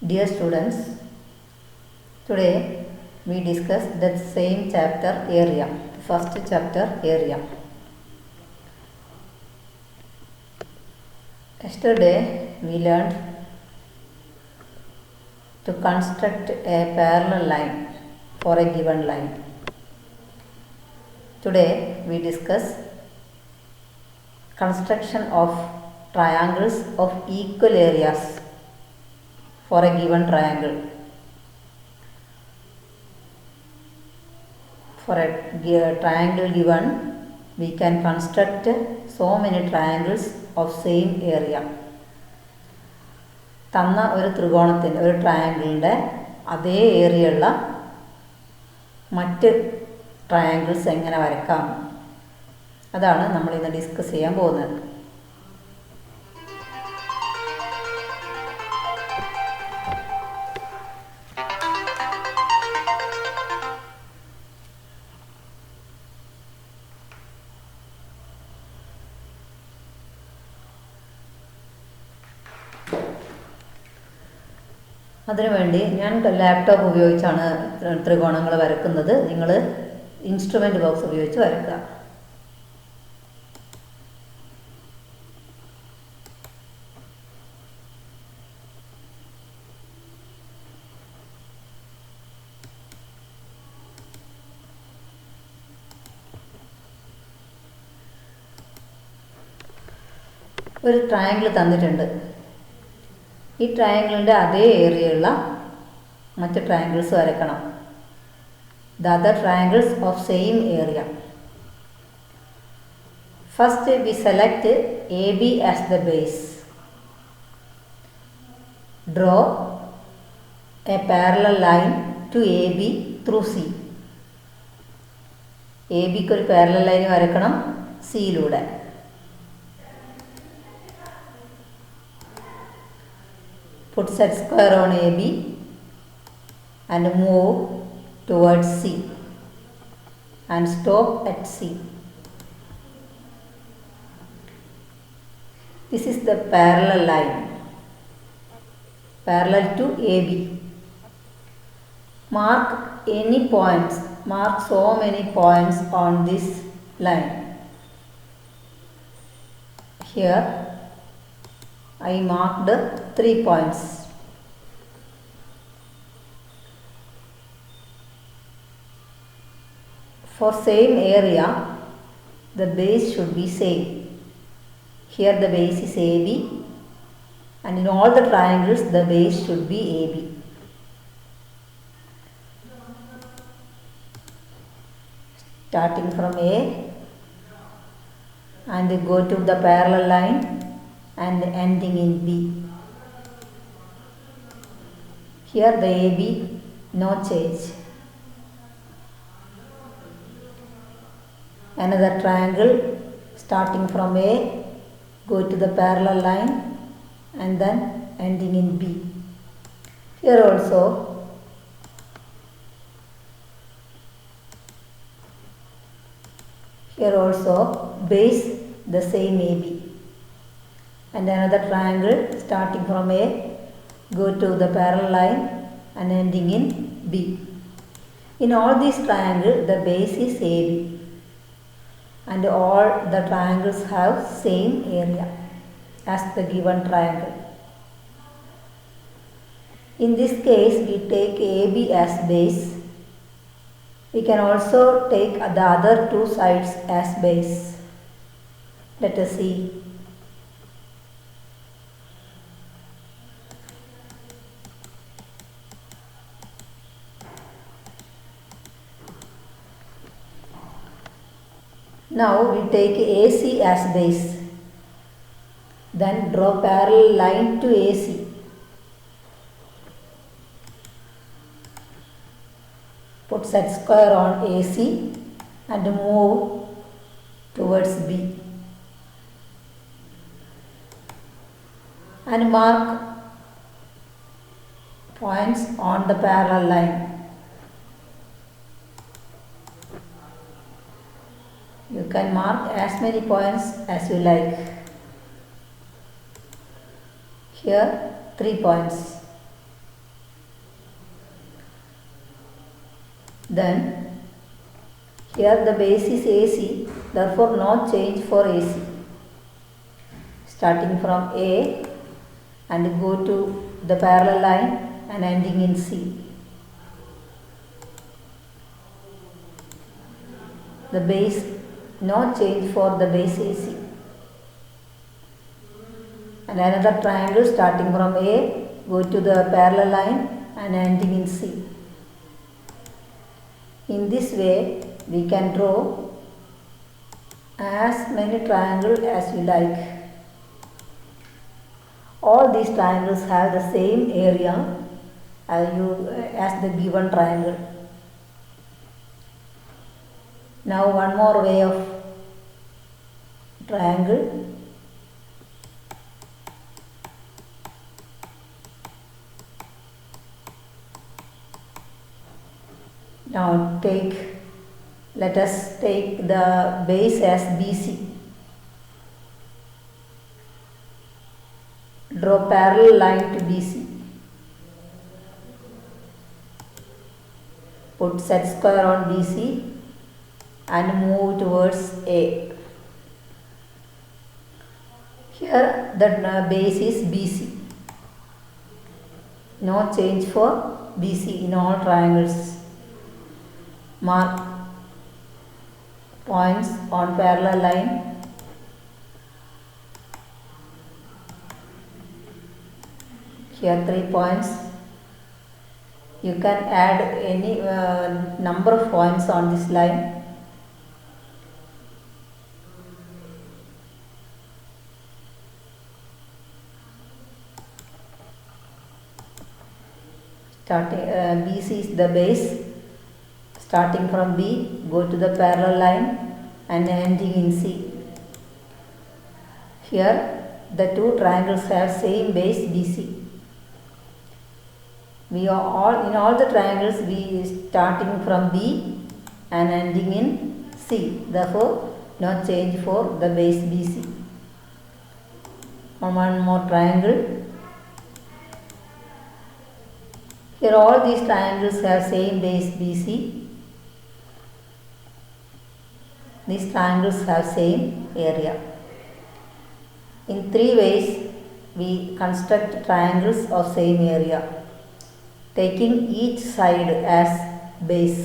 Dear students, today we discuss that same chapter area, first chapter area. Yesterday we learned to construct a parallel line for a given line. Today we discuss construction of triangles of equal areas for a given triangle. For a triangle given, we can construct so many triangles of same area. തന്ന ഒരു ത്രികോണത്തിൻ്റെ ഒരു ട്രയാങ്കിളിൻ്റെ അതേ ഏരിയയുള്ള മറ്റ് triangles എങ്ങനെ വരക്കാം, അതാണ് നമ്മളിന്ന് ഡിസ്കസ് ചെയ്യാൻ പോകുന്നത്. അതിനുവേണ്ടി ഞാൻ ലാപ്ടോപ്പ് ഉപയോഗിച്ചാണ് ത്രികോണങ്ങൾ വരക്കുന്നത്. നിങ്ങൾ ഇൻസ്ട്രുമെൻ്റ് ബോക്സ് ഉപയോഗിച്ച് വരക്കുക. ഒരു ട്രയാങ്കിൾ തന്നിട്ടുണ്ട്. ഈ ട്രയാങ്കിളിൻ്റെ അതേ ഏരിയയുള്ള മറ്റ് ട്രയാങ്കിൾസ് വരയ്ക്കണം. The other triangles of same area. First we select A B as the base. Draw a parallel line to A B through C. A ബിക്ക് ഒരു പാരലൽ ലൈൻ വരക്കണം സിയിലൂടെ. Put set square on AB and move towards C and stop at C. This is the parallel line parallel to AB. Mark any points, mark so many points on this line. Here I marked 3 points. For same area, the base should be same. Here the base is AB, and in all the triangles the base should be AB. Starting from A and go to the parallel line and ending in B. Here the AB, no change. Another triangle starting from A, go to the parallel line and then ending in B. Here also base the same AB. And another triangle starting from A, go to the parallel line and ending in B. In all these triangles the base is AB and all the triangles have same area as the given triangle. In this case we take AB as base. We can also take the other two sides as base. Let us see. Now we take AC as base. Then draw parallel line to AC. Put set square on AC and move towards B. And mark points on the parallel line. You can mark as many points as you like. Here 3 points. Then here the base is AC, therefore no change for AC. Starting from A and go to the parallel line and ending in C. The base, no change for the base AC. And another triangle starting from A, go to the parallel line and ending in C. In this way, we can draw as many triangles as you like. All these triangles have the same area as the given triangle. Now one more way of triangle. Now let us take the base as BC. Draw parallel line to BC. Put set square on BC and move towards A. Here the base is BC. No change for BC in all triangles. Mark points on parallel line. Here 3 points. You can add any number of points on this line. BC is the base. Starting from B, go to the parallel line and ending in C. Here the two triangles have same base BC. In all the triangles we starting from B and ending in C. Therefore, no change for the base BC. One more triangle. Here all these triangles have same base BC. These triangles have same area. In 3 ways we construct triangles of same area, taking each side as base.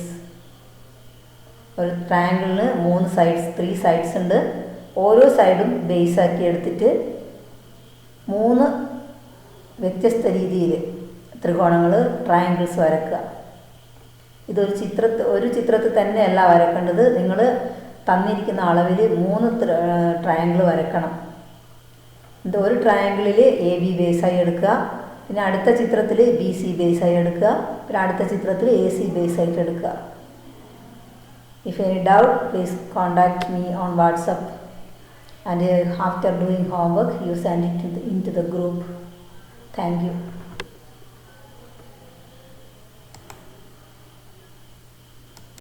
ഒരു ട്രയാങ്കിളിന് 3 sides ഉണ്ട്. ഓരോ സൈഡും base ആക്കി എടുത്തിട്ട് 3 വ്യത്യസ്ത രീതിയിൽ ത്രികോണങ്ങൾ triangles വരക്കുക. ഇതൊരു ചിത്രത്തിൽ തന്നെയല്ല വരക്കേണ്ടത്. നിങ്ങൾ തന്നിരിക്കുന്ന അളവിൽ 3 ട്രയാങ്കിൾ വരക്കണം. ഇത് ഒരു ട്രയാങ്കിളിൽ എ ബി ബേസായി എടുക്കുക, പിന്നെ അടുത്ത ചിത്രത്തിൽ ബി സി ബേസായി എടുക്കുക, പിന്നെ അടുത്ത ചിത്രത്തിൽ എ സി ബേസായിട്ട് എടുക്കുക. If any doubt, please contact me on WhatsApp, and after doing homework you send it into the group. Thank you.